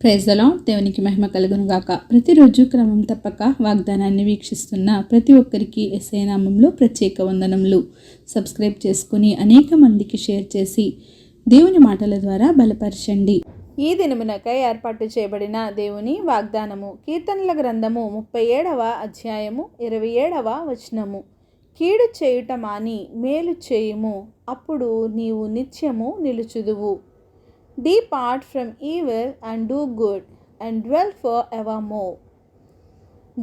Praise the lord. దేవునికి మహిమ కలుగును గాక. ప్రతిరోజు క్రమం తప్పక వాగ్దానాన్ని వీక్షిస్తున్న ప్రతి ఒక్కరికి యేసయ్య నామములో ప్రత్యేక వందనములు. సబ్స్క్రైబ్ చేసుకుని అనేక మందికి షేర్ చేసి దేవుని మాటల ద్వారా బలపరచండి. ఈ దినమునకై ఏర్పాటు చేయబడిన దేవుని వాగ్దానము కీర్తనల గ్రంథము 37వ అధ్యాయము 27వ వచనము. కీడు చేయుట మాని మేలు చేయుము, అప్పుడు నీవు నిత్యము నిలుచుదువు. Depart from evil and do good and dwell forevermore.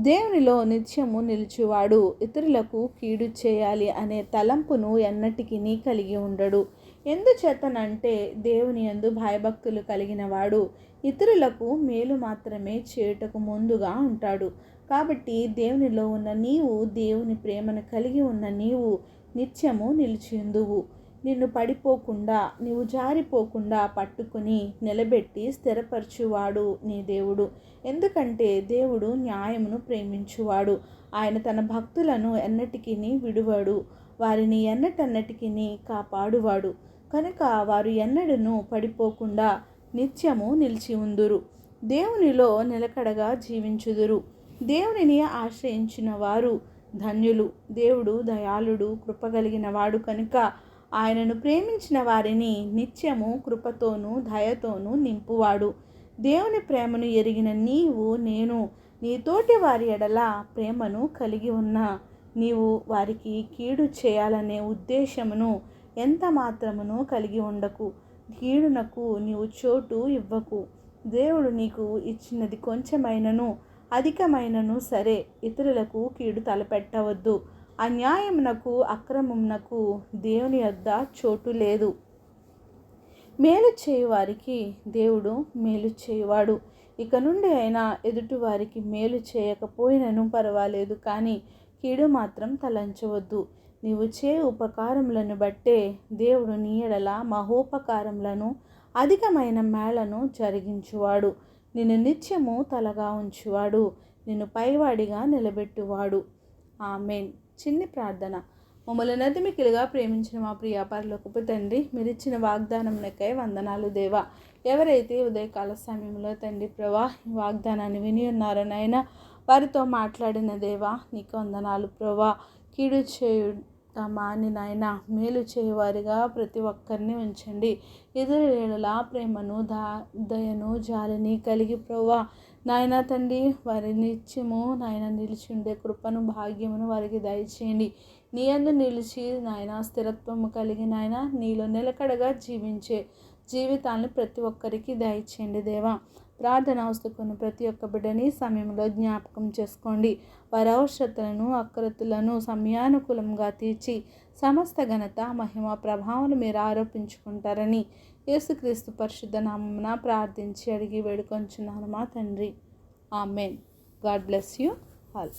దేవునిలో నిత్యము నిలుచువాడు ఇతరులకు కీడు చేయాలి అనే తలంపును ఎన్నటికీ కలిగి ఉండడు. ఎందుచేతనంటే దేవుని యందు భయభక్తులు కలిగిన వాడు ఇతరులకు మేలు మాత్రమే చేయుటకు ముందుగా ఉంటాడు. కాబట్టి దేవునిలో ఉన్న నీవు, దేవుని ప్రేమను కలిగి ఉన్న నీవు నిత్యము నిలిచిందువు. నిన్ను పడిపోకుండా, నీవు జారిపోకుండా పట్టుకుని నిలబెట్టి స్థిరపరచువాడు నీ దేవుడు. ఎందుకంటే దేవుడు న్యాయమును ప్రేమించువాడు. ఆయన తన భక్తులను ఎన్నటికీ విడువడు, వారిని ఎన్నటన్నటికీ కాపాడువాడు. కనుక వారు ఎన్నడూను పడిపోకుండా నిత్యము నిలిచి ఉందురు. దేవునిలో నిలకడగా జీవించుదురు. దేవునిని ఆశ్రయించిన వారు ధన్యులు. దేవుడు దయాళుడు, కృపగలిగిన వాడు కనుక ఆయనను ప్రేమించిన వారిని నిత్యము కృపతోనూ దయతోనూ నింపువాడు. దేవుని ప్రేమను ఎరిగిన నీవు, నేను నీ తోటి వారి ఎడల ప్రేమను కలిగి ఉన్నా నీవు వారికి కీడు చేయాలనే ఉద్దేశమును ఎంత మాత్రమును కలిగి ఉండకు. కీడునకు నీవు చోటు ఇవ్వకు. దేవుడు నీకు ఇచ్చినది కొంచెమైనను అధికమైనను సరే ఇతరులకు కీడు తలపెట్టవద్దు. అన్యాయమునకు అక్రమమునకు దేవుని యొద్ద చోటు లేదు. మేలు చేయువారికి దేవుడు మేలు చేయువాడు. ఇక నుండి అయినా ఎదుటివారికి మేలు చేయకపోయినను పర్వాలేదు, కానీ కీడు మాత్రం తలంచవద్దు. నీవు చేయు ఉపకారములను బట్టే దేవుడు నీ ఎడల మహోపకారములను అధికమైన మేళ్లను జరిగించువాడు. నిన్ను నిత్యము తలగా ఉంచువాడు, నిన్ను పైవాడిగా నిలబెట్టువాడు. ఆమేన్. చిన్ని ప్రార్థన. మమ్మల్ని నదిమికిలుగా ప్రేమించిన మా ప్రియ పరలోకపు తండ్రి, మీరిచ్చిన వాగ్దానమునకై వందనాలు దేవా. ఎవరైతే ఉదయకాల సమయంలో తండ్రి ప్రభా ఈ వాగ్దానాన్ని విని ఉన్నారో నాయనా, వారితో మాట్లాడిన దేవా నీకు వందనాలు ప్రభా. కీడు చేయుటమాని నాయనా మేలు చేయువారిగా ప్రతి ఒక్కరిని ఉంచండి. ఎదురేళలా ప్రేమను దయను జాలిని కలిగి ప్రభా నాయన తండ్రి వారి నిత్యము నాయన నిలిచి ఉండే కృపను భాగ్యమును వారికి దయచేయండి. నీ యందు నిలిచి నాయన స్థిరత్వము కలిగి నాయన నీలో నిలకడగా జీవించే జీవితాలను ప్రతి ఒక్కరికి దయచేయండి దేవా. ప్రార్థన వస్తుకున్న ప్రతి ఒక్క బిడ్డని సమయంలో జ్ఞాపకం చేసుకోండి. వారి అవసరతలను అక్రతులను సమయానుకూలంగా తీర్చి సమస్త ఘనత మహిమ ప్రభావాలు మీరు ఆరోపించుకుంటారని యేసుక్రీస్తు పరిశుద్ధ నామమున ప్రార్థించి అడిగి వేడుకొంచున్నాను మా తండ్రి. Amen. God bless you all.